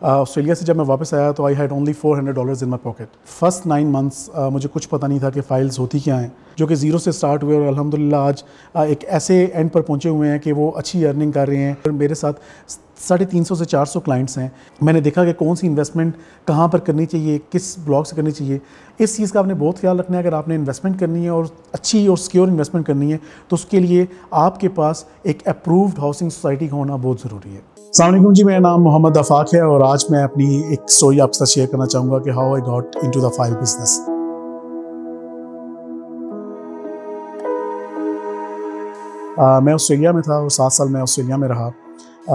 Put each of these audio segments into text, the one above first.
Australia से जब मैं वापस आया तो I had only $400 in my pocket. First 9 months मुझे कुछ पता नहीं था कि फ़ाइल्स होती क्या हैं, जो कि ज़ीरो से स्टार्ट हुए और अल्हम्दुलिल्लाह आज एक ऐसे एंड पर पहुंचे हुए हैं कि वो अच्छी अर्निंग कर रहे हैं। और मेरे साथ 350 से 400 क्लाइंट्स हैं। मैंने देखा कि कौन सी इन्वेस्टमेंट कहाँ पर करनी चाहिए, किस ब्लॉक से करनी चाहिए। इस चीज़ का आपने बहुत ख्याल रखना है। अगर आपने इन्वेस्टमेंट करनी है और अच्छी और सिक्योर इन्वेस्टमेंट करनी है तो उसके लिए आपके पास एक अप्रूव्ड हाउसिंग सोसाइटी का होना बहुत ज़रूरी है। अस्सलाम वालेकुम जी, मेरा नाम मोहम्मद आफाक है और आज मैं अपनी एक स्टोरी आपके साथ शेयर करना चाहूँगा कि how I got into the file business. मैं ऑस्ट्रेलिया में था और 7 साल मैं ऑस्ट्रेलिया में रहा।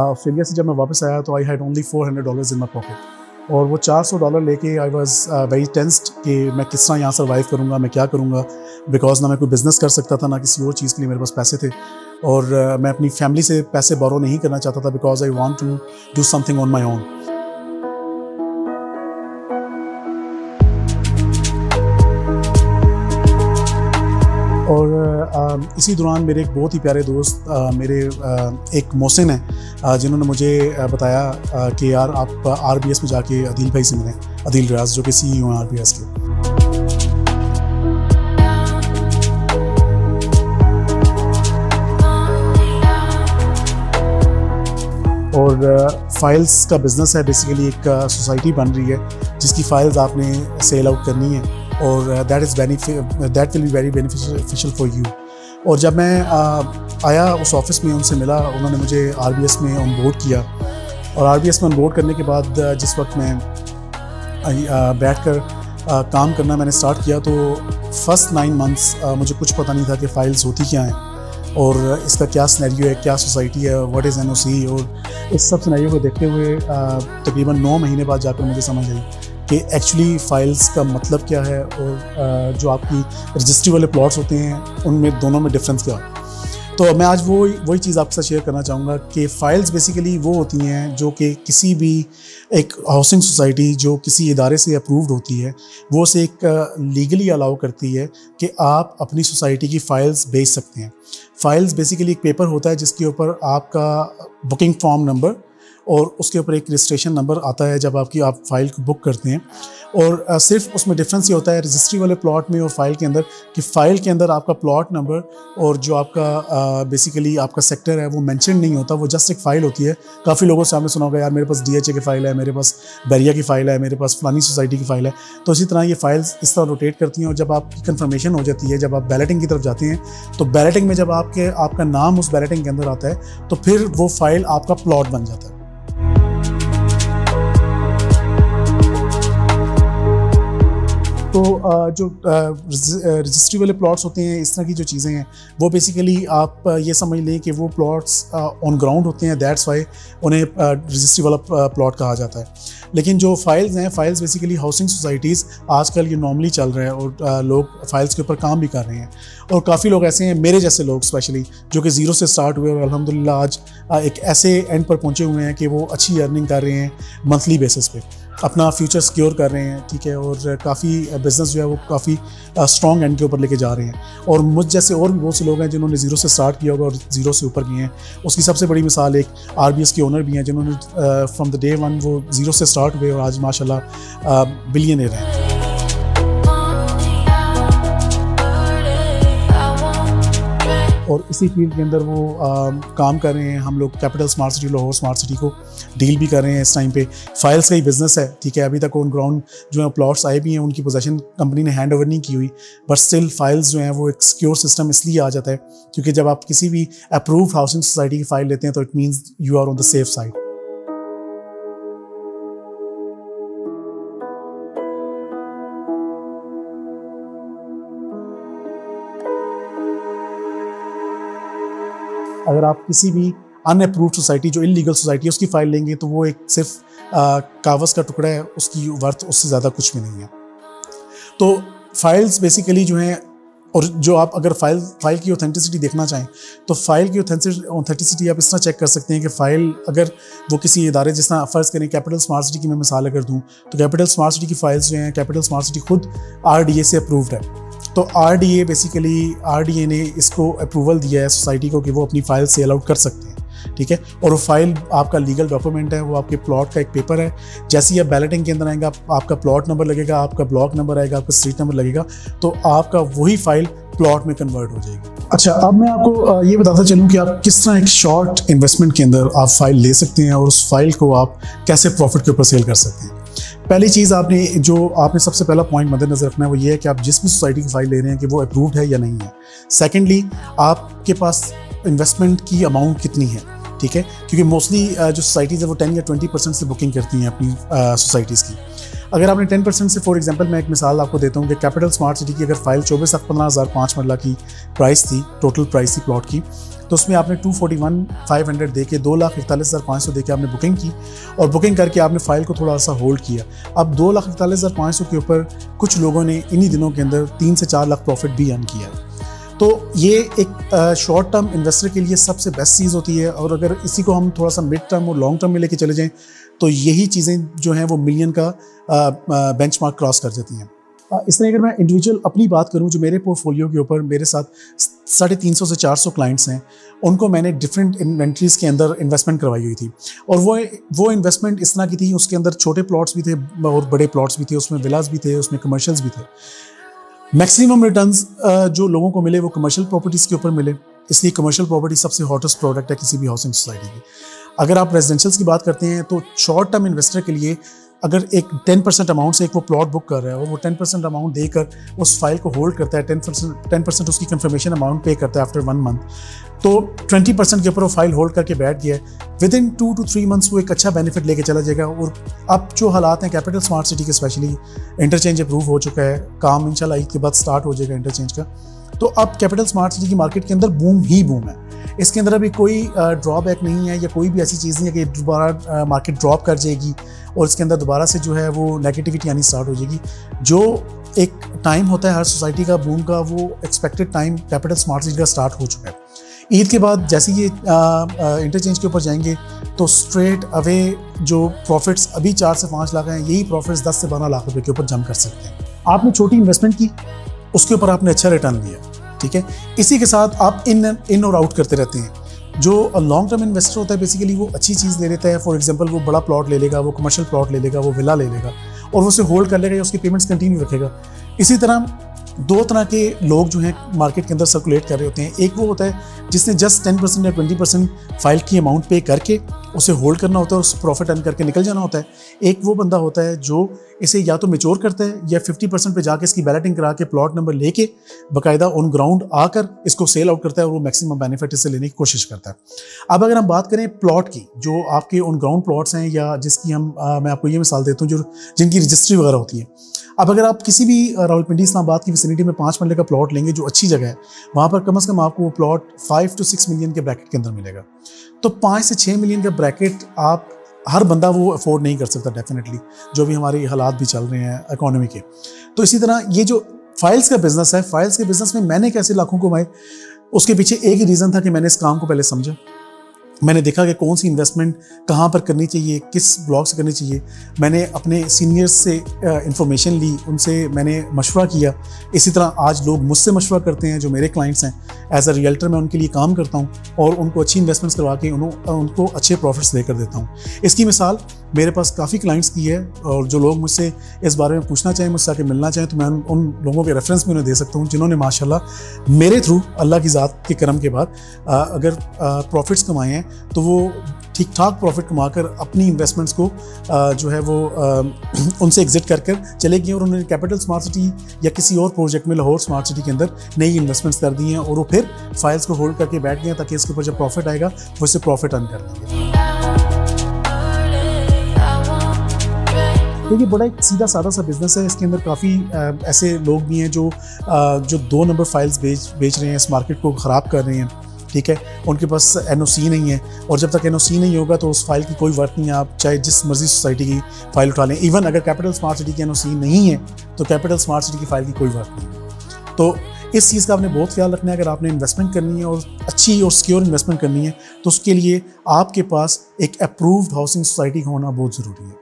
ऑस्ट्रेलिया से जब मैं वापस आया तो I had only $400 in my pocket और वो $400 लेके आई वाज वेरी टेंस्ड कि मैं किस तरह यहाँ सर्वाइव करूँगा, मैं क्या करूँगा। बिकॉज ना मैं कोई बिज़नेस कर सकता था, ना किसी और चीज़ के लिए मेरे पास पैसे थे और मैं अपनी फैमिली से पैसे बोरो नहीं करना चाहता था because I want to do something on my own. और इसी दौरान मेरे एक बहुत ही प्यारे दोस्त मेरे एक मोहसिन हैं जिन्होंने मुझे बताया कि यार आप RBS में जाके अदील भाई से मिलें, अदील रियाज जो कि CEO हैं RBS के। और फाइल्स का बिज़नेस है, बेसिकली एक सोसाइटी बन रही है जिसकी फ़ाइल्स आपने सेल आउट करनी है और that will be very beneficial for you. और जब मैं आया उस ऑफ़िस में, उनसे मिला, उन्होंने मुझे RBS में ऑन बोर्ड किया और RBS में ऑन बोर्ड करने के बाद जिस वक्त मैं बैठकर काम करना मैंने स्टार्ट किया तो फर्स्ट 9 मंथ्स मुझे कुछ पता नहीं था कि फ़ाइल्स होती क्या हैं और इसका क्या सिनेरियो है, क्या सोसाइटी है, व्हाट इज़ NOC। और इस सब सिनेरियो को देखते हुए तकरीबन 9 महीने बाद जाकर मुझे समझ आई कि एक्चुअली फ़ाइल्स का मतलब क्या है और जो आपकी रजिस्ट्री वाले प्लॉट्स होते हैं उनमें दोनों में डिफरेंस क्या है। तो मैं आज वही चीज़ आपके साथ शेयर करना चाहूँगा कि फ़ाइल्स बेसिकली वो होती हैं जो कि किसी भी एक हाउसिंग सोसाइटी जो किसी इदारे से अप्रूव्ड होती है वो उसे एक लीगली अलाउ करती है कि आप अपनी सोसाइटी की फ़ाइल्स बेच सकते हैं। फ़ाइल्स बेसिकली एक पेपर होता है जिसके ऊपर आपका बुकिंग फॉर्म नंबर और उसके ऊपर एक रजिस्ट्रेशन नंबर आता है जब आप फ़ाइल को बुक करते हैं। और सिर्फ उसमें डिफरेंस ये होता है रजिस्ट्री वाले प्लॉट में और फ़ाइल के अंदर कि फ़ाइल के अंदर आपका प्लॉट नंबर और जो आपका बेसिकली आपका सेक्टर है वो मेंशन नहीं होता, वो जस्ट एक फ़ाइल होती है। काफ़ी लोगों से आपने सुना होगा यार मेरे पास DHA की फ़ाइल है, मेरे पास बैरिया की फ़ाइल है, मेरे पास फलानी सोसाइटी की फ़ाइल है। तो इसी तरह ये फ़ाइल्स इस तरह रोटेट करती हैं और जब आपकी कन्फर्मेशन हो जाती है, जब आप बैलेटिंग की तरफ जाते हैं तो बैलेटिंग में जब आपका नाम उस बैलेटिंग के अंदर आता है तो फिर वो फ़ाइल आपका प्लॉट बन जाता है। तो जो रजिस्ट्री वाले प्लॉट्स होते हैं, इस तरह की जो चीज़ें हैं वो बेसिकली आप ये समझ लें कि वो प्लॉट्स ऑन ग्राउंड होते हैं, दैट्स वाई उन्हें रजिस्ट्री वाला प्लॉट कहा जाता है। लेकिन जो फाइल्स हैं, फ़ाइल्स बेसिकली हाउसिंग सोसाइटीज़ आजकल ये नॉर्मली चल रहा है और लोग फाइल्स के ऊपर काम भी कर रहे हैं। और काफ़ी लोग ऐसे हैं, मेरे जैसे लोग स्पेशली, जो कि ज़ीरो से स्टार्ट हुए और अल्हम्दुलिल्लाह आज एक ऐसे एंड पर पहुँचे हुए हैं कि वो अच्छी अर्निंग कर रहे हैं, मंथली बेसिस पे अपना फ्यूचर सिक्योर कर रहे हैं, ठीक है। और काफ़ी बिज़नेस जो है वो काफ़ी स्ट्रॉन्ग एंड के ऊपर लेके जा रहे हैं। और मुझ जैसे और भी बहुत से लोग हैं जिन्होंने ज़ीरो से स्टार्ट किया होगा और ज़ीरो से ऊपर गए हैं। उसकी सबसे बड़ी मिसाल एक RBS के ओनर भी हैं जिन्होंने फ्रॉम द डे 1 वो ज़ीरो से स्टार्ट हुए और आज माशाल्लाह बिलियनेयर हैं। और इसी फील्ड के अंदर वो काम कर रहे हैं। हम लोग capital smart city, Lahore smart city को डील भी कर रहे हैं इस टाइम पे। फाइल्स का ही बिज़नेस है, ठीक है। अभी तक ऑन ग्राउंड जो है प्लॉट्स आए भी हैं, उनकी पोजीशन कंपनी ने हैंड ओवर नहीं की हुई, बट स्टिल फाइल्स जो हैं वो एक सिक्योर सिस्टम इसलिए आ जाता है क्योंकि जब आप किसी भी अप्रूव्ड हाउसिंग सोसाइटी की फ़ाइल लेते हैं तो it means you are on the safe side. अगर आप किसी भी अनअप्रूव्ड सोसाइटी जो इलीगल सोसाइटी है उसकी फ़ाइल लेंगे तो वो एक सिर्फ कागज़ का टुकड़ा है, उसकी वर्थ उससे ज़्यादा कुछ भी नहीं है। तो फाइल्स बेसिकली जो हैं, और जो आप अगर फाइल की ऑथेंटिसिटी देखना चाहें तो फाइल की ऑथेंटिसिटी आप इस तरह चेक कर सकते हैं कि फ़ाइल अगर वो किसी इदारे, जिस तरह फ़र्ज़ करें कैपिटल स्मार्ट सिटी की मैं मिसाल अगर दूँ तो कैपिटल स्मार्ट सिटी की फ़ाइल्स जो हैं, कैपिटल स्मार्ट सिटी खुद RDA से अप्रूव्ड है। तो RDA ने इसको अप्रूवल दिया है सोसाइटी को कि वो अपनी फ़ाइल सेल आउट कर सकते हैं। ठीक है। और वो फाइल आपका लीगल डॉक्यूमेंट है, वो आपके प्लॉट का एक पेपर है। जैसे ही आप बैलेटिंग के अंदर आएंगे, आपका प्लॉट नंबर लगेगा, आपका ब्लॉक नंबर आएगा, आपका स्ट्रीट नंबर लगेगा, तो आपका वही फाइल प्लॉट में कन्वर्ट हो जाएगी। अच्छा, अब मैं आपको ये बताता चलूँ कि आप किस तरह एक शॉर्ट इन्वेस्टमेंट के अंदर आप फाइल ले सकते हैं और उस फाइल को आप कैसे प्रॉफिट के ऊपर सेल कर सकते हैं। पहली चीज़ आपने सबसे पहला पॉइंट मद्देनजर रखना है, वो ये है कि आप जिस भी सोसाइटी की फाइल ले रहे हैं कि वो अप्रूव्ड है या नहीं है। सेकेंडली, आपके पास इन्वेस्टमेंट की अमाउंट कितनी है, ठीक है, क्योंकि मोस्टली जो सोसाइटीज़ है वो 10 या 20% से बुकिंग करती हैं अपनी सोसाइटीज़ की। अगर आपने 10% से, फॉर एग्जांपल मैं एक मिसाल आपको देता हूँ कि कैपिटल स्मार्ट सिटी की अगर फाइल 24,15,500 मरला की प्राइस थी, टोटल प्राइस थी प्लॉट की, तो उसमें आपने 241,500 दे के 2,41,500 दे के आपने बुकिंग की और बुकिंग करके आपने फाइल को थोड़ा सा होल्ड किया। अब 2,41,500 के ऊपर कुछ लोगों ने इन्हीं दिनों के अंदर 3 से 4 लाख प्रॉफिट भी अर्न किया है। तो ये एक शॉर्ट टर्म इन्वेस्टर के लिए सबसे बेस्ट चीज़ होती है। और अगर इसी को हम थोड़ा सा मिड टर्म और लॉन्ग टर्म में लेके चले जाएं तो यही चीज़ें जो हैं वो मिलियन का बेंचमार्क क्रॉस कर जाती हैं। इस तरह अगर मैं इंडिविजुअल अपनी बात करूं, जो मेरे पोर्टफोलियो के ऊपर मेरे साथ 350 से 400 क्लाइंट्स हैं, उनको मैंने डिफरेंट इन्वेंट्रीज़ के अंदर इन्वेस्टमेंट करवाई हुई थी। और वो इन्वेस्टमेंट इस तरह की थी, उसके अंदर छोटे प्लॉट्स भी थे और बड़े प्लॉट्स भी थे, उसमें विलास भी थे, उसमें कमर्शियल्स भी थे। मैक्सिमम रिटर्न्स जो लोगों को मिले वो कमर्शियल प्रॉपर्टीज़ के ऊपर मिले, इसलिए कमर्शियल प्रॉपर्टी सबसे हॉटेस्ट प्रोडक्ट है किसी भी हाउसिंग सोसाइटी की। अगर आप रेजिडेंशियल्स की बात करते हैं तो शॉर्ट टर्म इन्वेस्टर के लिए अगर एक 10% अमाउंट से एक वो प्लॉट बुक कर रहा है और वो 10% अमाउंट देकर उस फाइल को होल्ड करता है, 10% उसकी कंफर्मेशन अमाउंट पे करता है आफ्टर 1 मंथ, तो 20% के ऊपर वो फाइल होल्ड करके बैठ गया है। विद इन 2 to 3 मंथ्स वो एक अच्छा बेनिफिट लेके चला जाएगा। और अब जो हालात हैं कैपिटल स्मार्ट सिटी के, स्पेशली इंटरचेंज अप्रूव हो चुका है, काम इंशाल्लाह ईद के बाद स्टार्ट हो जाएगा इंटरचेंज का, तो अब कैपिटल स्मार्ट सिटी की मार्केट के अंदर बूम ही बूम है। इसके अंदर अभी कोई ड्रॉबैक नहीं है या कोई भी ऐसी चीज़ नहीं है कि दोबारा मार्केट ड्रॉप कर जाएगी और इसके अंदर दोबारा से जो है वो नेगेटिविटी आनी स्टार्ट हो जाएगी। जो एक टाइम होता है हर सोसाइटी का बूम का, वो expected time capital smart city का स्टार्ट हो चुका है। ईद के बाद जैसे ये इंटरचेंज के ऊपर जाएंगे तो स्ट्रेट अवे जो प्रॉफिट्स अभी 4 से 5 लाख हैं, यही प्रॉफिट्स 10 से 12 लाख रुपए के ऊपर जम कर सकते हैं। आपने छोटी इन्वेस्टमेंट की, उसके ऊपर आपने अच्छा रिटर्न लिया, ठीक है। इसी के साथ आप इन और आउट करते रहते हैं। जो लॉन्ग टर्म इन्वेस्टर होता है बेसिकली वो अच्छी चीज़ ले लेता है। फॉर एग्जांपल वो बड़ा प्लॉट ले लेगा, वो कमर्शियल प्लॉट ले लेगा, वो विला ले लेगा और वो उसे होल्ड कर लेगा या उसकी पेमेंट्स कंटिन्यू रखेगा। इसी तरह 2 तरह के लोग जो हैं मार्केट के अंदर सर्कुलेट कर रहे होते हैं। एक वो होता है जिसने जस्ट 10% या 20% फाइल की अमाउंट पे करके उसे होल्ड करना होता है और उस प्रॉफिट अर्न करके निकल जाना होता है। एक वो बंदा होता है जो इसे या तो मैच्योर करता है या 50% पे जाके इसकी बैलेटिंग करा के प्लॉट नंबर लेके बाकायदा ऑन ग्राउंड आकर इसको सेल आउट करता है और वो मैक्सिमम बेनिफिट इससे लेने की कोशिश करता है। अब अगर हम बात करें प्लॉट की, जो आपके ऑन ग्राउंड प्लॉट्स हैं या जिसकी मैं आपको ये मिसाल देता हूँ जो जिनकी रजिस्ट्री वगैरह होती है। अब अगर आप किसी भी रावलपिंडी इस्लामाबाद की विसिनिटी में 5 मरले का प्लॉट लेंगे जो अच्छी जगह है, वहाँ पर कम से कम आपको वो प्लॉट 5 to 6 मिलियन के ब्रैकेट के अंदर मिलेगा। तो 5 से 6 मिलियन का ब्रैकेट आप हर बंदा वो अफोर्ड नहीं कर सकता डेफिनेटली, जो भी हमारे हालात भी चल रहे हैं इकोनॉमी के। तो इसी तरह ये जो फाइल्स का बिजनेस है, फाइल्स के बिजनेस में मैंने कैसे लाखों कमाए, उसके पीछे एक ही रीज़न था कि मैंने इस काम को पहले समझा। मैंने देखा कि कौन सी इन्वेस्टमेंट कहाँ पर करनी चाहिए, किस ब्लॉक से करनी चाहिए। मैंने अपने सीनियर्स से इंफॉर्मेशन ली, उनसे मैंने मशवरा किया। इसी तरह आज लोग मुझसे मशवरा करते हैं जो मेरे क्लाइंट्स हैं। एज अ रियल्टर मैं उनके लिए काम करता हूँ और उनको अच्छी इन्वेस्टमेंट्स करवा के उनको अच्छे प्रॉफिट्स देकर देता हूँ। इसकी मिसाल मेरे पास काफ़ी क्लाइंट्स की है और जो लोग मुझसे इस बारे में पूछना चाहें, मुझसे आके मिलना चाहें, तो मैं उन लोगों के रेफरेंस भी उन्हें दे सकता हूँ जिन्होंने माशाल्लाह मेरे थ्रू अल्लाह की ज़ात के करम के बाद अगर प्रॉफिट्स कमाए हैं तो वो ठीक ठाक प्रॉफिट कमाकर अपनी इन्वेस्टमेंट्स को जो है वो उनसे एग्जिट कर चले गए और उन्होंने कैपिटल स्मार्ट सिटी या किसी और प्रोजेक्ट में लाहौर स्मार्ट सिटी के अंदर नई इन्वेस्टमेंट्स कर दी हैं और वो फिर फाइल्स को होल्ड करके बैठ गए ताकि इसके ऊपर जब प्रॉफिट आएगा वो इससे प्रॉफिट अर्न कर लेंगे। देखिए बड़ा एक सीधा सादा सा बिजनेस है। इसके अंदर काफ़ी ऐसे लोग भी हैं जो 2 नंबर फाइल्स बेच रहे हैं, इस मार्केट को ख़राब कर रहे हैं, ठीक है। उनके पास एनओसी नहीं है और जब तक एनओसी नहीं होगा तो उस फाइल की कोई वर्थ नहीं है। आप चाहे जिस मर्जी सोसाइटी की फाइल उठा लें, इवन अगर कैपिटल स्मार्ट सिटी की एनओसी नहीं है तो कैपिटल स्मार्ट सिटी की फाइल की कोई वर्थ नहीं है। तो इस चीज़ का आपने बहुत ख्याल रखना है। अगर आपने इन्वेस्टमेंट करनी है और अच्छी और सिक्योर इन्वेस्टमेंट करनी है तो उसके लिए आपके पास एक अप्रूव्ड हाउसिंग सोसाइटी होना बहुत ज़रूरी है।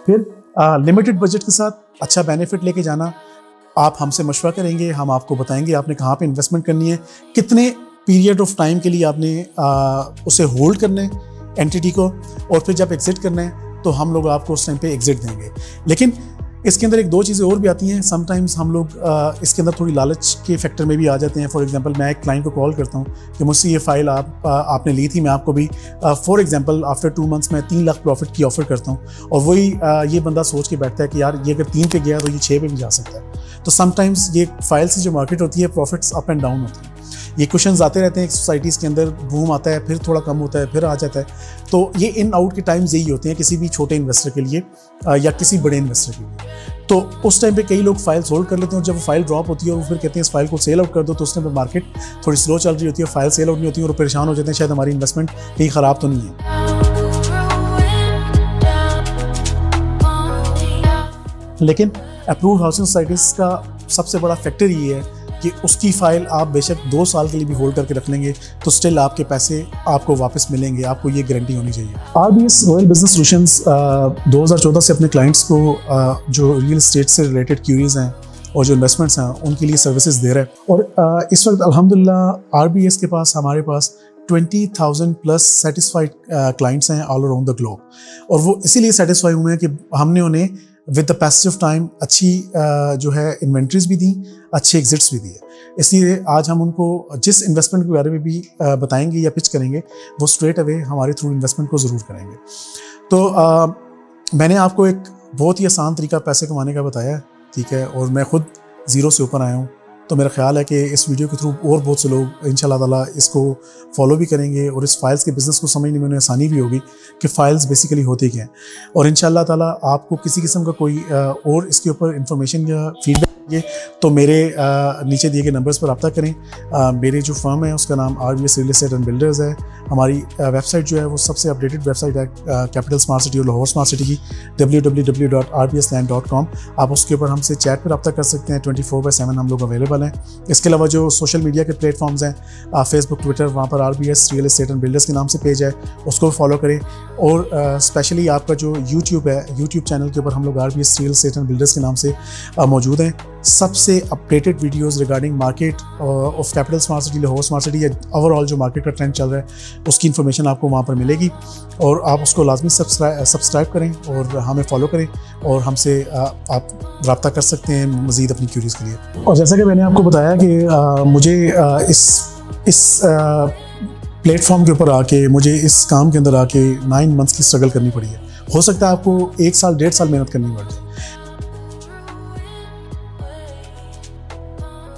फिर लिमिटेड बजट के साथ अच्छा बेनिफिट लेके जाना, आप हमसे मशवरा करेंगे, हम आपको बताएंगे आपने कहाँ पे इन्वेस्टमेंट करनी है, कितने पीरियड ऑफ टाइम के लिए आपने उसे होल्ड करना है एंटिटी को, और फिर जब एग्जिट करना है तो हम लोग आपको उस टाइम पे एग्जिट देंगे। लेकिन इसके अंदर एक दो चीज़ें और भी आती हैं। समटाइम्स हम लोग इसके अंदर थोड़ी लालच के फैक्टर में भी आ जाते हैं। फॉर एग्जांपल मैं एक क्लाइंट को कॉल करता हूँ कि मुझसे ये फ़ाइल आपने ली थी, मैं आपको भी फॉर एग्जांपल आफ्टर 2 मंथ्स मैं 3 लाख प्रॉफिट की ऑफ़र करता हूँ, और वही ये बंदा सोच के बैठता है कि यार ये अगर 3 पे गया तो ये 6 पे भी जा सकता है। तो समटाइम्स ये फाइल से जो मार्केट होती है प्रॉफिट्स अप एंड डाउन होती है। ये क्वेश्चंस आते रहते हैं सोसाइटीज़ के अंदर, बूम आता है फिर थोड़ा कम होता है फिर आ जाता है। तो ये इन आउट के टाइम्स यही होते हैं किसी भी छोटे इन्वेस्टर के लिए या किसी बड़े इन्वेस्टर के लिए। तो उस टाइम पे कई लोग फाइल होल्ड कर लेते हैं, और जब वो फाइल ड्रॉप होती है और फिर कहते हैं इस फाइल को सेल आउट कर दो, तो उस टाइम पे मार्केट थोड़ी स्लो चल रही होती है, फाइल सेल आउट नहीं होती है और परेशान हो जाते हैं शायद हमारी इन्वेस्टमेंट कहीं ख़राब तो नहीं है। लेकिन अप्रूव्ड हाउसिंग सोसाइटीज़ का सबसे बड़ा फैक्टर ये है कि उसकी फ़ाइल आप बेशक 2 साल के लिए भी होल्ड करके रख लेंगे तो स्टिल आपके पैसे आपको वापस मिलेंगे, आपको ये गारंटी होनी चाहिए। RBS रॉयल बिजनेस सॉल्यूशंस 2014 से अपने क्लाइंट्स को जो रियल एस्टेट से रिलेटेड क्यूरीज हैं और जो इन्वेस्टमेंट्स हैं उनके लिए सर्विसेज दे रहा है। और इस वक्त अल्हम्दुलिल्लाह RBS के पास हमारे पास 20,000 प्लस सेटिस्फाइड क्लाइंट्स हैं ऑल अराउंड द ग्लोब, और वो इसीलिए सेटिस्फाई हुए हैं कि हमने उन्हें with the passage of time अच्छी जो है इन्वेंट्रीज भी दी, अच्छे एग्जिट्स भी दिए। इसलिए आज हम उनको जिस इन्वेस्टमेंट के बारे में भी बताएंगे या पिच करेंगे वो स्ट्रेट अवे हमारे थ्रू इन्वेस्टमेंट को ज़रूर करेंगे। तो मैंने आपको एक बहुत ही आसान तरीका पैसे कमाने का बताया है, ठीक है, और मैं खुद ज़ीरो से ऊपर आया हूँ। तो मेरा ख्याल है कि इस वीडियो के थ्रू और बहुत से लोग इंशाल्लाह ताला इसको फॉलो भी करेंगे और इस फाइल्स के बिज़नेस को समझने में उन्हें आसानी भी होगी कि फ़ाइल्स बेसिकली होती क्या हैं। और इंशाल्लाह ताला आपको किसी किस्म का कोई और इसके ऊपर इंफॉर्मेशन या फीडबैक चाहिए तो मेरे नीचे दिए गए नंबर्स पर रब्ता करें। मेरी जो फर्म है उसका नाम RBS real estate and builders है। हमारी वेबसाइट जो है वो सबसे अपडेटेड वेबसाइट है कैपिटल स्मार्ट सिटी और लाहौर स्मार्ट सिटी की, www.rbsland.com। आप उसके ऊपर हमसे चैट पर रब्ता कर सकते हैं। 24/7 हम लोग अवेलेबल हैं। इसके अलावा जो सोशल मीडिया के प्लेटफॉर्म्स हैं फेसबुक, ट्विटर, वहाँ पर RBS real estate and builders के नाम से पेज है, उसको फॉलो करें। और स्पेशली आपका जो यूट्यूब है, यूट्यूब चैनल के ऊपर हम लोग RBS real estate and builders के नाम से मौजूद हैं। सबसे updated videos regarding market of capital smart city, Lahore smart city या ओवरऑल जो मार्केट का ट्रेंड चल रहा है उसकी इन्फॉर्मेशन आपको वहाँ पर मिलेगी, और आप उसको लाजमी सब्सक्राइब करें और हमें फॉलो करें, और हमसे आप रब्ता कर सकते हैं मज़ीद अपनी क्यूरीज़ के लिए। और जैसा कि मैंने आपको बताया कि मुझे इस प्लेटफॉर्म के ऊपर आके, मुझे इस काम के अंदर आके 9 मंथ्स की स्ट्रगल करनी पड़ी है। हो सकता है आपको 1 साल 1.5 साल मेहनत करनी पड़े।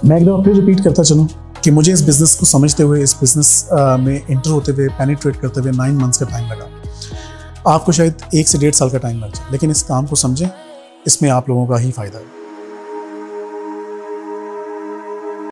मैं एक दफ़ा फिर रिपीट करता चलूँ कि मुझे इस बिज़नेस को समझते हुए, इस बिज़नेस में इंटर होते हुए, पेनिट्रेट करते हुए 9 मंथ्स का टाइम लगा। आपको शायद 1 से 1.5 साल का टाइम लग जाए, लेकिन इस काम को समझें, इसमें आप लोगों का ही फ़ायदा है।